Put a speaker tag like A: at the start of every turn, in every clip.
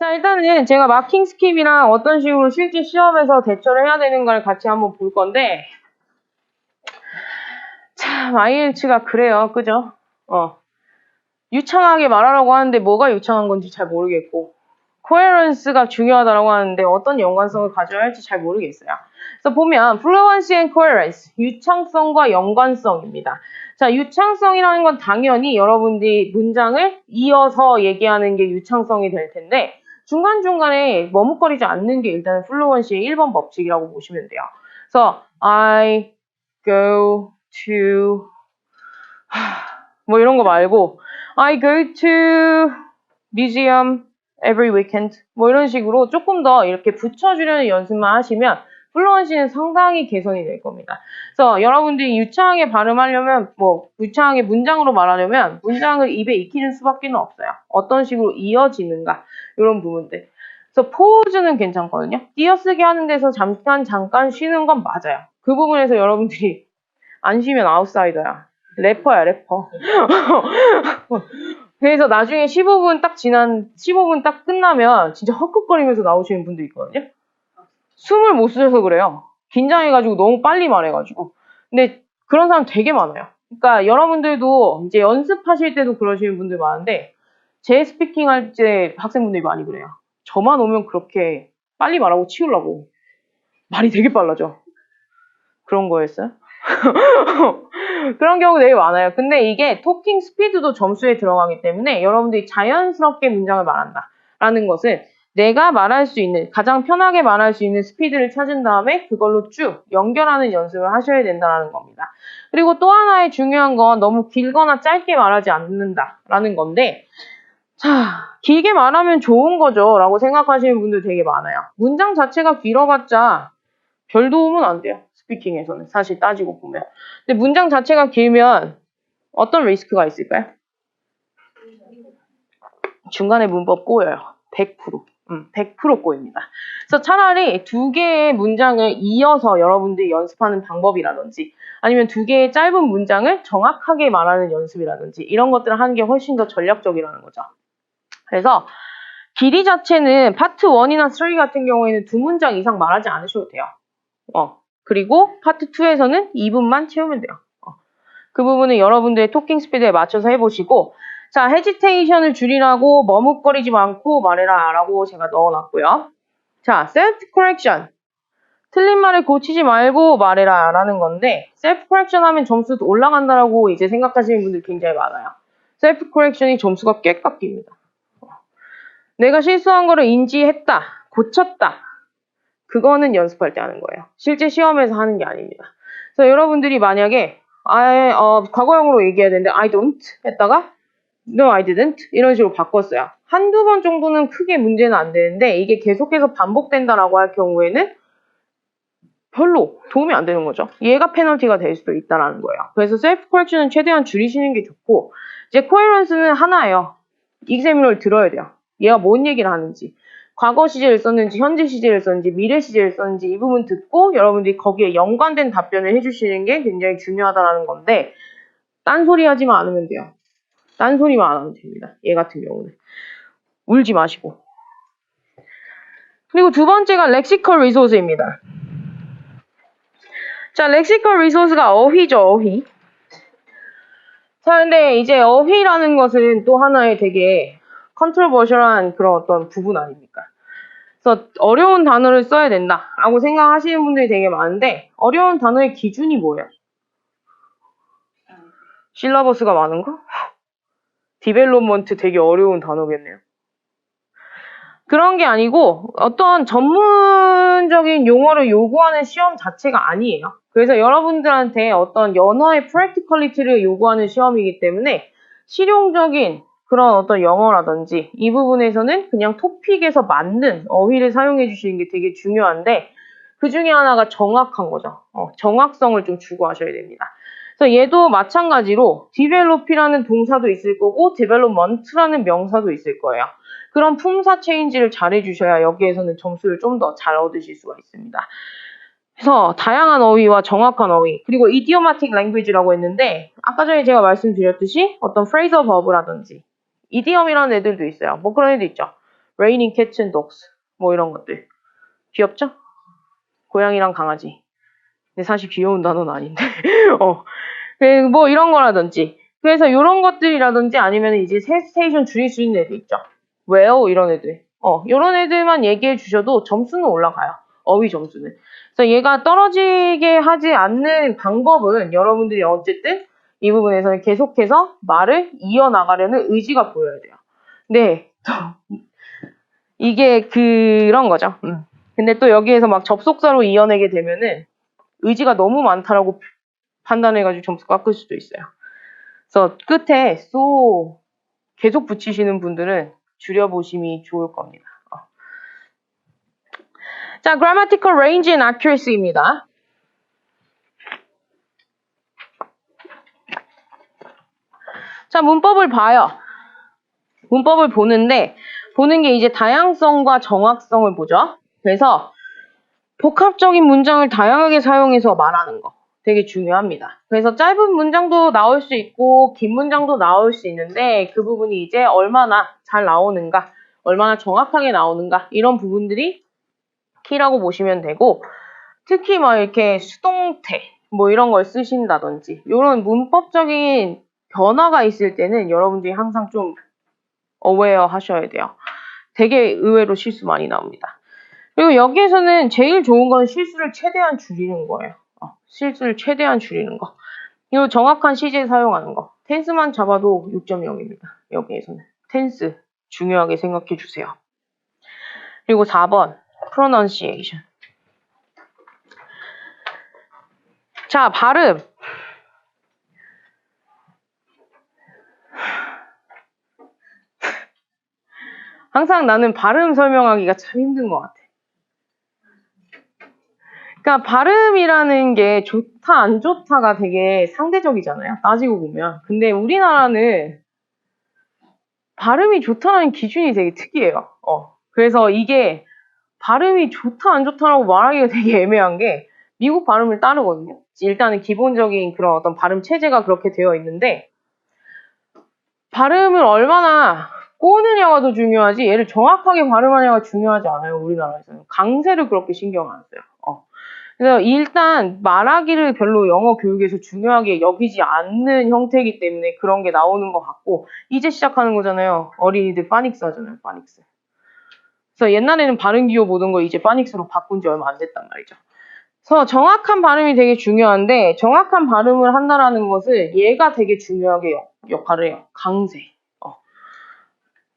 A: 자, 일단은 제가 마킹 스킵이랑 어떤 식으로 실제 시험에서 대처를 해야 되는 걸 같이 한번 볼 건데, 참, IELTS가 그래요. 그죠? 유창하게 말하라고 하는데 뭐가 유창한 건지 잘 모르겠고, coherence가 중요하다고 하는데 어떤 연관성을 가져야 할지 잘 모르겠어요. 그래서 보면 fluency and coherence, 유창성과 연관성입니다. 자, 유창성이라는 건 당연히 여러분들이 문장을 이어서 얘기하는 게 유창성이 될 텐데 중간중간에 머뭇거리지 않는 게 일단 fluency의 1번 법칙이라고 보시면 돼요. 그래서 I go to 뭐 이런 거 말고 I go to museum every weekend 뭐 이런 식으로 조금 더 이렇게 붙여주려는 연습만 하시면 플루언시는 상당히 개선이 될 겁니다. 그래서 여러분들이 유창하게 발음하려면 뭐 유창하게 문장으로 말하려면 문장을 입에 익히는 수밖에 없어요. 어떤 식으로 이어지는가 이런 부분들. 그래서 포즈는 괜찮거든요. 띄어쓰기 하는 데서 잠깐 쉬는 건 맞아요. 그 부분에서 여러분들이 안 쉬면 아웃사이더야. 래퍼야 래퍼. 그래서 나중에 15분 딱 끝나면 진짜 헉헉거리면서 나오시는 분도 있거든요. 숨을 못 쉬어서 그래요. 긴장해가지고 너무 빨리 말해가지고. 근데 그런 사람 되게 많아요. 그러니까 여러분들도 이제 연습하실 때도 그러시는 분들 많은데 제 스피킹 할 때 학생분들이 많이 그래요. 저만 오면 그렇게 빨리 말하고 치우려고. 말이 되게 빨라져. 그런 거였어요? 그런 경우 되게 많아요. 근데 이게 토킹 스피드도 점수에 들어가기 때문에 여러분들이 자연스럽게 문장을 말한다. 라는 것은 내가 말할 수 있는, 가장 편하게 말할 수 있는 스피드를 찾은 다음에 그걸로 쭉 연결하는 연습을 하셔야 된다는 겁니다. 그리고 또 하나의 중요한 건 너무 길거나 짧게 말하지 않는다라는 건데 자, 길게 말하면 좋은 거죠 라고 생각하시는 분들 되게 많아요. 문장 자체가 길어봤자 별 도움은 안 돼요. 스피킹에서는 사실 따지고 보면. 근데 문장 자체가 길면 어떤 리스크가 있을까요? 중간에 문법 꼬여요. 100%. 100% 꼬입니다. 그래서 차라리 두 개의 문장을 이어서 여러분들이 연습하는 방법이라든지 아니면 두 개의 짧은 문장을 정확하게 말하는 연습이라든지 이런 것들을 하는 게 훨씬 더 전략적이라는 거죠. 그래서 길이 자체는 파트 1이나 3 같은 경우에는 두 문장 이상 말하지 않으셔도 돼요. 그리고 파트 2에서는 2분만 채우면 돼요. 그 부분은 여러분들의 토킹 스피드에 맞춰서 해보시고 자, 헤지테이션을 줄이라고 머뭇거리지 않고 말해라 라고 제가 넣어놨고요. 자, 셀프 커렉션. 틀린 말을 고치지 말고 말해라 라는 건데 셀프 커렉션 하면 점수 올라간다라고 이제 생각하시는 분들 굉장히 많아요. 셀프 커렉션이 점수가 꽤 깎입니다. 내가 실수한 거를 인지했다, 고쳤다. 그거는 연습할 때 하는 거예요. 실제 시험에서 하는 게 아닙니다. 그래서 여러분들이 만약에 과거형으로 얘기해야 되는데 I don't 했다가 No, I didn't 이런 식으로 바꿨어요. 한두 번 정도는 크게 문제는 안 되는데 이게 계속해서 반복된다라고 할 경우에는 별로 도움이 안 되는 거죠. 얘가 페널티가 될 수도 있다라는 거예요. 그래서 셀프 커렉션은 최대한 줄이시는 게 좋고 이제 코헤런스는 하나예요. 익세미너를 들어야 돼요. 얘가 뭔 얘기를 하는지 과거 시제를 썼는지 현재 시제를 썼는지 미래 시제를 썼는지 이 부분 듣고 여러분들이 거기에 연관된 답변을 해주시는 게 굉장히 중요하다는 건데 딴소리 하지만 않으면 돼요. 딴소리만 안 하면 됩니다. 얘 같은 경우는. 울지 마시고. 그리고 두 번째가 렉시컬 리소스입니다. 자, 렉시컬 리소스가 어휘죠, 어휘. 자, 근데 이제 어휘라는 것은 또 하나의 되게 컨트로버셜한 그런 어떤 부분 아닙니까? 그래서 어려운 단어를 써야 된다라고 생각하시는 분들이 되게 많은데 어려운 단어의 기준이 뭐예요? 실러버스가 많은 거? 디벨롭먼트 되게 어려운 단어겠네요. 그런 게 아니고 어떤 전문적인 용어를 요구하는 시험 자체가 아니에요. 그래서 여러분들한테 어떤 언어의 프랙티컬리티를 요구하는 시험이기 때문에 실용적인 그런 어떤 영어라든지 이 부분에서는 그냥 토픽에서 맞는 어휘를 사용해 주시는 게 되게 중요한데 그 중에 하나가 정확한 거죠. 정확성을 좀 추구하셔야 됩니다. 그래서 얘도 마찬가지로 develop이라는 동사도 있을 거고 development라는 명사도 있을 거예요. 그런 품사 체인지를 잘 해주셔야 여기에서는 점수를 좀 더 잘 얻으실 수가 있습니다. 그래서 다양한 어휘와 정확한 어휘 그리고 idiomatic language라고 했는데 아까 전에 제가 말씀드렸듯이 어떤 phrasal verb라든지 이디엄이라는 애들도 있어요. 뭐 그런 애도 있죠. raining cats and dogs. 뭐 이런 것들. 귀엽죠? 고양이랑 강아지. 근데 사실 귀여운 단어는 아닌데. 뭐 이런 거라든지. 그래서 이런 것들이라든지 아니면 이제 새 스테이션 줄일 수 있는 애들 있죠. 왜요? 이런 애들. 이런 애들만 얘기해 주셔도 점수는 올라가요. 어휘 점수는. 그래서 얘가 떨어지게 하지 않는 방법은 여러분들이 어쨌든 이 부분에서는 계속해서 말을 이어나가려는 의지가 보여야 돼요. 네. 이게 그런 거죠. 근데 또 여기에서 막 접속사로 이어내게 되면은 의지가 너무 많다라고 판단해가지고 점수 깎을 수도 있어요. 그래서 끝에 so 계속 붙이시는 분들은 줄여보심이 좋을 겁니다. 자, grammatical range and accuracy입니다. 자, 문법을 봐요. 문법을 보는데 보는 게 이제 다양성과 정확성을 보죠. 그래서 복합적인 문장을 다양하게 사용해서 말하는 거 되게 중요합니다. 그래서 짧은 문장도 나올 수 있고 긴 문장도 나올 수 있는데 그 부분이 이제 얼마나 잘 나오는가, 얼마나 정확하게 나오는가 이런 부분들이 키라고 보시면 되고 특히 막 이렇게 수동태 뭐 이런 걸 쓰신다든지 이런 문법적인 변화가 있을 때는 여러분들이 항상 좀 어웨어 하셔야 돼요. 되게 의외로 실수 많이 나옵니다. 그리고 여기에서는 제일 좋은 건 실수를 최대한 줄이는 거예요. 실수를 최대한 줄이는 거. 그리고 정확한 시제 사용하는 거. 텐스만 잡아도 6.0입니다. 여기에서는. 텐스 중요하게 생각해 주세요. 그리고 4번 pronunciation. 자, 발음. 항상 나는 발음 설명하기가 참 힘든 것 같아. 그러니까 발음이라는 게 좋다 안 좋다가 되게 상대적이잖아요. 따지고 보면. 근데 우리나라는 발음이 좋다는 기준이 되게 특이해요. 그래서 이게 발음이 좋다 안 좋다라고 말하기가 되게 애매한 게 미국 발음을 따르거든요. 일단은 기본적인 그런 어떤 발음 체제가 그렇게 되어 있는데 발음을 얼마나 꼬느냐가 더 중요하지 얘를 정확하게 발음하냐가 중요하지 않아요. 우리나라에서는. 강세를 그렇게 신경 안 써요. 그래서 일단 말하기를 별로 영어 교육에서 중요하게 여기지 않는 형태이기 때문에 그런 게 나오는 것 같고 이제 시작하는 거잖아요. 어린이들 파닉스 하잖아요. 파닉스. 그래서 옛날에는 발음 기호 보던 거 이제 파닉스로 바꾼 지 얼마 안 됐단 말이죠. 그래서 정확한 발음이 되게 중요한데 정확한 발음을 한다라는 것을 얘가 되게 중요하게 역할을 해요. 강세.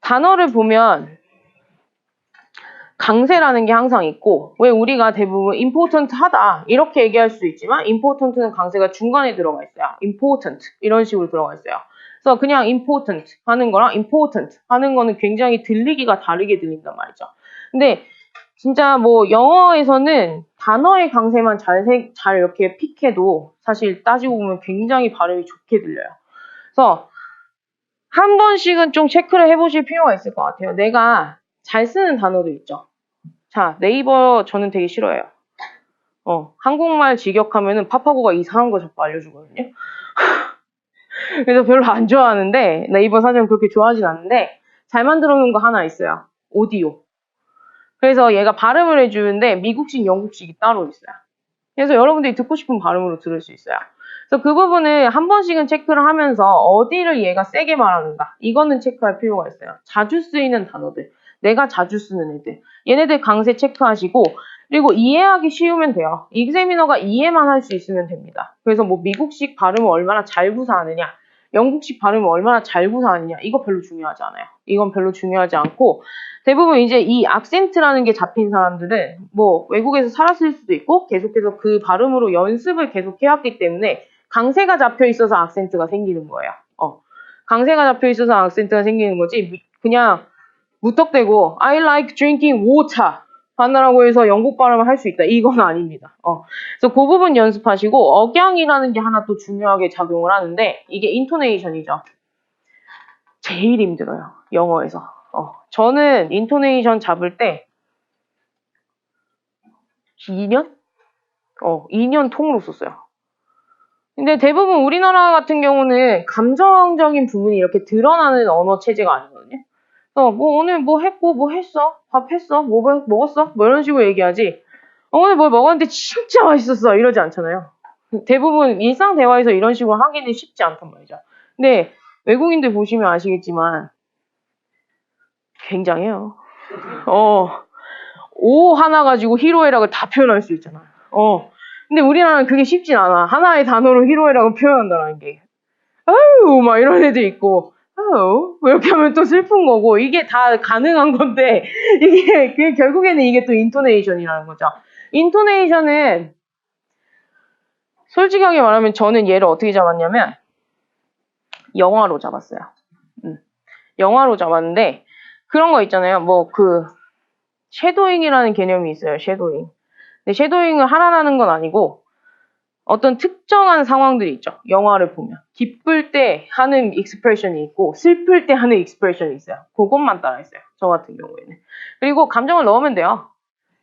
A: 단어를 보면 강세라는 게 항상 있고 왜 우리가 대부분 important 하다 이렇게 얘기할 수 있지만 important는 강세가 중간에 들어가 있어요. important 이런 식으로 들어가 있어요. 그래서 그냥 important 하는 거랑 important 하는 거는 굉장히 들리기가 다르게 들린단 말이죠. 근데 진짜 뭐 영어에서는 단어의 강세만 잘 이렇게 픽해도 사실 따지고 보면 굉장히 발음이 좋게 들려요. 그래서 한 번씩은 좀 체크를 해보실 필요가 있을 것 같아요. 내가 잘 쓰는 단어도 있죠. 자, 네이버 저는 되게 싫어해요. 한국말 직역하면은 파파고가 이상한 거 자꾸 알려주거든요. 그래서 별로 안 좋아하는데 네이버 사전 그렇게 좋아하진 않는데 잘 만들어 놓은 거 하나 있어요. 오디오. 그래서 얘가 발음을 해주는데 미국식, 영국식이 따로 있어요. 그래서 여러분들이 듣고 싶은 발음으로 들을 수 있어요. 그래서 그 부분을 한 번씩은 체크를 하면서 어디를 얘가 세게 말하는가 이거는 체크할 필요가 있어요. 자주 쓰이는 단어들. 내가 자주 쓰는 애들. 얘네들 강세 체크하시고 그리고 이해하기 쉬우면 돼요. 익제미너가 이해만 할 수 있으면 됩니다. 그래서 뭐 미국식 발음을 얼마나 잘 구사하느냐 영국식 발음을 얼마나 잘 구사하느냐 이거 별로 중요하지 않아요. 이건 별로 중요하지 않고 대부분 이제 이 악센트라는 게 잡힌 사람들은 뭐 외국에서 살았을 수도 있고 계속해서 그 발음으로 연습을 계속 해왔기 때문에 강세가 잡혀 있어서 악센트가 생기는 거예요. 강세가 잡혀 있어서 악센트가 생기는 거지 그냥 무턱대고 I like drinking water 하나라고 해서 영국 발음을 할 수 있다. 이건 아닙니다. 그래서 그 부분 연습하시고 억양이라는 게 하나 또 중요하게 작용을 하는데 이게 인토네이션이죠. 제일 힘들어요. 영어에서. 저는 인토네이션 잡을 때 2년? 2년 통으로 썼어요. 근데 대부분 우리나라 같은 경우는 감정적인 부분이 이렇게 드러나는 언어 체제가 아니거든요. 뭐 오늘 뭐 했고 뭐 했어? 밥 했어? 뭐 먹었어? 뭐 이런 식으로 얘기하지. 오늘 뭘 먹었는데 진짜 맛있었어 이러지 않잖아요. 대부분 일상 대화에서 이런 식으로 하기는 쉽지 않단 말이죠. 근데 외국인들 보시면 아시겠지만 굉장해요. 오 하나 가지고 희로애락을 다 표현할 수 있잖아요. 근데 우리나라는 그게 쉽진 않아. 하나의 단어로 희로애락을 표현한다는 게. 아유, 막 이런 애들 있고, 아유, 뭐 이렇게 하면 또 슬픈 거고, 이게 다 가능한 건데, 결국에는 이게 또 인토네이션이라는 거죠. 인토네이션은, 솔직하게 말하면 저는 얘를 어떻게 잡았냐면, 영화로 잡았어요. 영화로 잡았는데, 그런 거 있잖아요. 쉐도잉이라는 개념이 있어요, 쉐도잉. 근데 쉐도잉을 하라는 건 아니고, 어떤 특정한 상황들이 있죠. 영화를 보면. 기쁠 때 하는 익스프레션이 있고 슬플 때 하는 익스프레션이 있어요. 그것만 따라했어요. 저 같은 경우에는. 그리고 감정을 넣으면 돼요.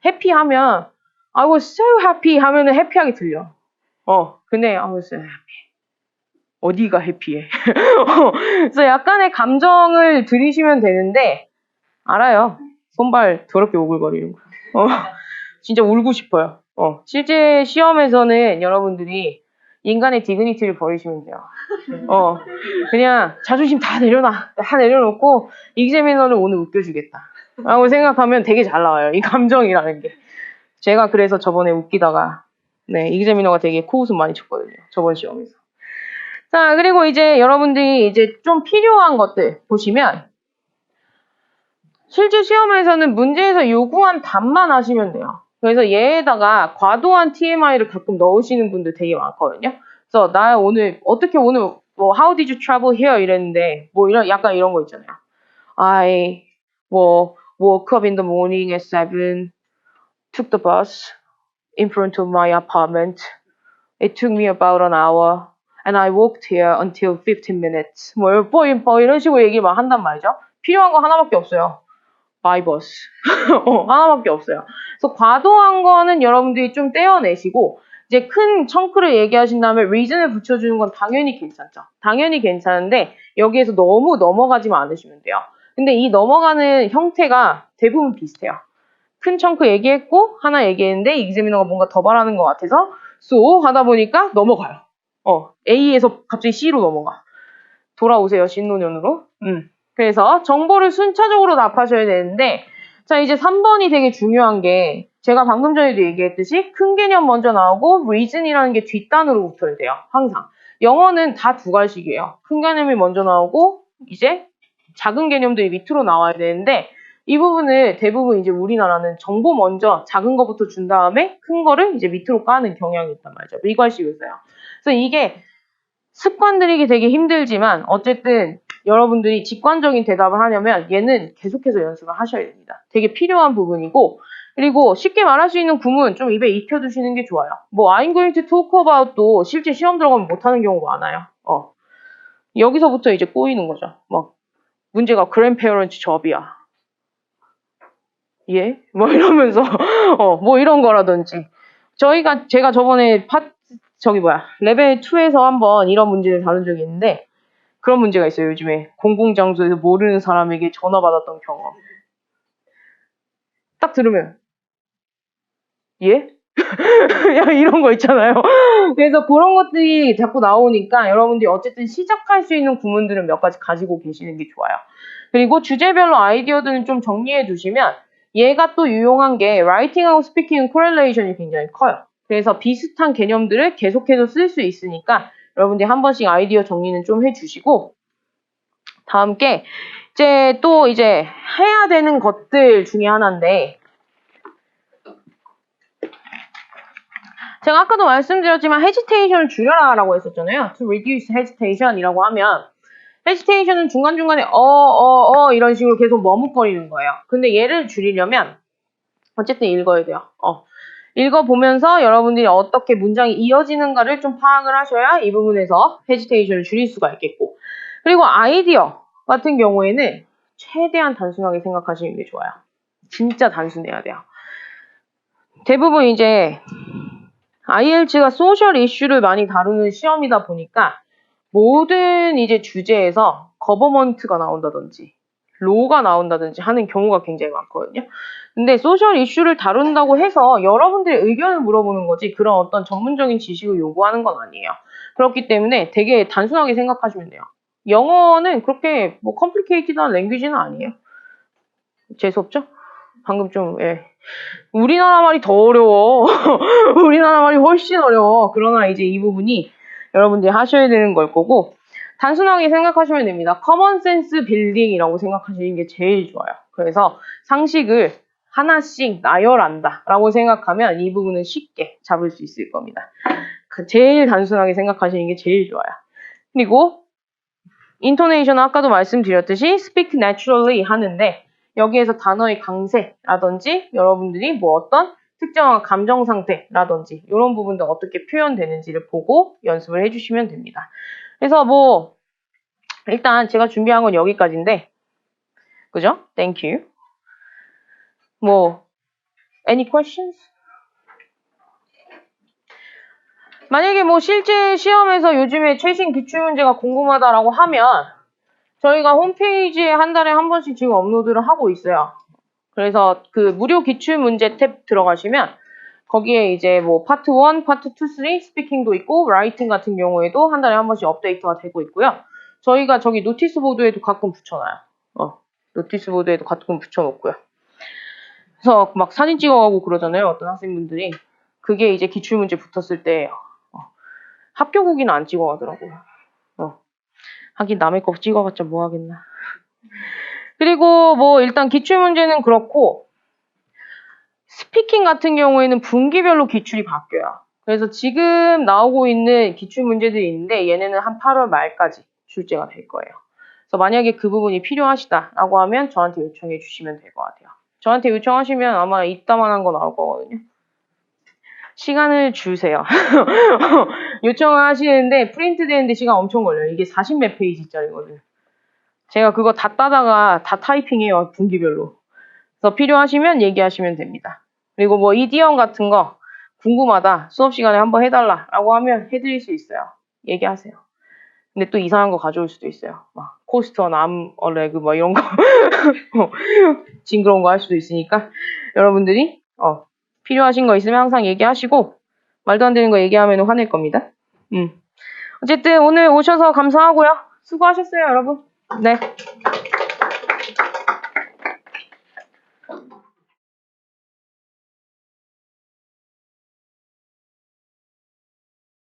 A: 해피하면 I was so happy 하면은 해피하게 들려. 근데 I was so happy. 어디가 해피해? 그래서 약간의 감정을 들이시면 되는데 알아요. 손발 더럽게 오글거리는 거. 진짜 울고 싶어요. 실제 시험에서는 여러분들이 인간의 디그니티를 버리시면 돼요. 그냥 자존심 다 내려놓고 이재민너는 오늘 웃겨주겠다. 라고 생각하면 되게 잘 나와요. 이 감정이라는 게. 제가 그래서 저번에 웃기다가 이재민너가 되게 코웃음 많이 쳤거든요. 저번 시험에서. 자, 그리고 이제 여러분들이 이제 좀 필요한 것들 보시면 실제 시험에서는 문제에서 요구한 답만 하시면 돼요. 그래서 얘에다가 과도한 TMI를 가끔 넣으시는 분들 되게 많거든요. 그래서 나 오늘 how did you travel here 이랬는데 약간 이런 거 있잖아요. I woke up in the morning at 7, took the bus in front of my apartment. It took me about an hour and I walked here until 15 minutes. 이런 식으로 얘기를 막 한단 말이죠. 필요한 거 하나밖에 없어요. by bus. 하나밖에 없어요. 그래서 과도한 거는 여러분들이 좀 떼어내시고 이제 큰 청크를 얘기하신 다음에 reason을 붙여주는 건 당연히 괜찮죠. 당연히 괜찮은데 여기에서 너무 넘어가지만 않으시면 돼요. 근데 이 넘어가는 형태가 대부분 비슷해요. 큰 청크 얘기했고 하나 얘기했는데 이기재민호가 뭔가 더 말하는 것 같아서 so 하다 보니까 넘어가요. A에서 갑자기 C로 넘어가. 돌아오세요, 신노년으로. 그래서 정보를 순차적으로 답하셔야 되는데 자 이제 3번이 되게 중요한 게 제가 방금 전에도 얘기했듯이 큰 개념 먼저 나오고 reason이라는 게 뒷단으로 붙어야 돼요. 항상. 영어는 다 두 가지예요. 큰 개념이 먼저 나오고 이제 작은 개념들이 밑으로 나와야 되는데 이 부분을 대부분 이제 우리나라는 정보 먼저 작은 거부터 준 다음에 큰 거를 이제 밑으로 까는 경향이 있단 말이죠. 미괄식을 써요. 그래서 이게 습관 들이기 되게 힘들지만 어쨌든 여러분들이 직관적인 대답을 하려면 얘는 계속해서 연습을 하셔야 됩니다. 되게 필요한 부분이고 그리고 쉽게 말할 수 있는 구문 좀 입에 익혀두시는 게 좋아요. I'm going to talk about도 실제 시험 들어가면 못하는 경우가 많아요. 여기서부터 이제 꼬이는 거죠. 문제가 grandparent job이야. 예? 이러면서 이런 거라든지 제가 저번에 레벨 2에서 한번 이런 문제를 다룬 적이 있는데 그런 문제가 있어요. 요즘에 공공장소에서 모르는 사람에게 전화 받았던 경험. 딱 들으면 예? 이런 거 있잖아요. 그래서 그런 것들이 자꾸 나오니까 여러분들이 어쨌든 시작할 수 있는 구문들은 몇 가지 가지고 계시는 게 좋아요. 그리고 주제별로 아이디어들은 좀 정리해 두시면 얘가 또 유용한 게 writing하고 speaking correlation이 굉장히 커요. 그래서 비슷한 개념들을 계속해서 쓸 수 있으니까 여러분들이 한 번씩 아이디어 정리는 좀 해주시고 다음 게 이제 해야 되는 것들 중에 하나인데 제가 아까도 말씀드렸지만 hesitation을 줄여라라고 했었잖아요. to reduce hesitation이라고 하면 hesitation은 중간중간에 이런 식으로 계속 머뭇거리는 거예요. 근데 얘를 줄이려면 어쨌든 읽어야 돼요. 읽어보면서 여러분들이 어떻게 문장이 이어지는가를 좀 파악을 하셔야 이 부분에서 hesitation을 줄일 수가 있겠고 그리고 아이디어 같은 경우에는 최대한 단순하게 생각하시는 게 좋아요. 진짜 단순해야 돼요. 대부분 이제 IELTS가 소셜 이슈를 많이 다루는 시험이다 보니까 모든 이제 주제에서 거버먼트가 나온다든지 로가 나온다든지 하는 경우가 굉장히 많거든요. 근데 소셜 이슈를 다룬다고 해서 여러분들의 의견을 물어보는 거지 그런 어떤 전문적인 지식을 요구하는 건 아니에요. 그렇기 때문에 되게 단순하게 생각하시면 돼요. 영어는 그렇게 뭐 컴플리케이티드한 랭귀지는 아니에요. 재수없죠? 방금 좀 우리나라 말이 더 어려워. 우리나라 말이 훨씬 어려워. 그러나 이제 이 부분이 여러분들이 하셔야 되는 걸 거고 단순하게 생각하시면 됩니다. 커먼 센스 빌딩이라고 생각하시는 게 제일 좋아요. 그래서 상식을 하나씩 나열한다 라고 생각하면 이 부분은 쉽게 잡을 수 있을 겁니다. 제일 단순하게 생각하시는 게 제일 좋아요. 그리고 인토네이션은 아까도 말씀드렸듯이 speak naturally 하는데 여기에서 단어의 강세라든지 여러분들이 뭐 어떤 특정한 감정 상태라든지 이런 부분도 어떻게 표현되는지를 보고 연습을 해주시면 됩니다. 그래서 뭐 일단 제가 준비한 건 여기까지인데 그죠? Thank you. 뭐 any questions? 만약에 뭐 실제 시험에서 요즘에 최신 기출문제가 궁금하다라고 하면 저희가 홈페이지에 한 달에 한 번씩 지금 업로드를 하고 있어요. 그래서 그 무료 기출문제 탭 들어가시면 거기에 이제 뭐 파트 1, 파트 2, 3 스피킹도 있고 라이팅 같은 경우에도 한 달에 한 번씩 업데이트가 되고 있고요. 저희가 저기 노티스 보드에도 가끔 붙여놔요. 노티스 보드에도 가끔 붙여놓고요. 그래서 막 사진 찍어가고 그러잖아요. 어떤 학생분들이. 그게 이제 기출문제 붙었을 때 합격 후기는 안 찍어가더라고요. 하긴 남의 거 찍어봤자 뭐 하겠나. 그리고 뭐 일단 기출문제는 그렇고 스피킹 같은 경우에는 분기별로 기출이 바뀌어요. 그래서 지금 나오고 있는 기출문제들이 있는데 얘네는 한 8월 말까지 출제가 될 거예요. 그래서 만약에 그 부분이 필요하시다라고 하면 저한테 요청해 주시면 될 것 같아요. 저한테 요청하시면 아마 이따만한 거 나올 거거든요. 시간을 주세요. 요청을 하시는데 프린트 되는데 시간 엄청 걸려요. 이게 40몇 페이지짜리거든요. 제가 그거 다 따다가 다 타이핑해요. 분기별로. 그래서 필요하시면 얘기하시면 됩니다. 그리고 뭐 이디엄 같은 거 궁금하다. 수업 시간에 한번 해달라 라고 하면 해드릴 수 있어요. 얘기하세요. 근데 또 이상한 거 가져올 수도 있어요. 막 코스터, 남, 레그 뭐 이런 거 징그러운 거 할 수도 있으니까 여러분들이 필요하신 거 있으면 항상 얘기하시고 말도 안 되는 거 얘기하면 화낼 겁니다. 어쨌든 오늘 오셔서 감사하고요. 수고하셨어요, 여러분. 네.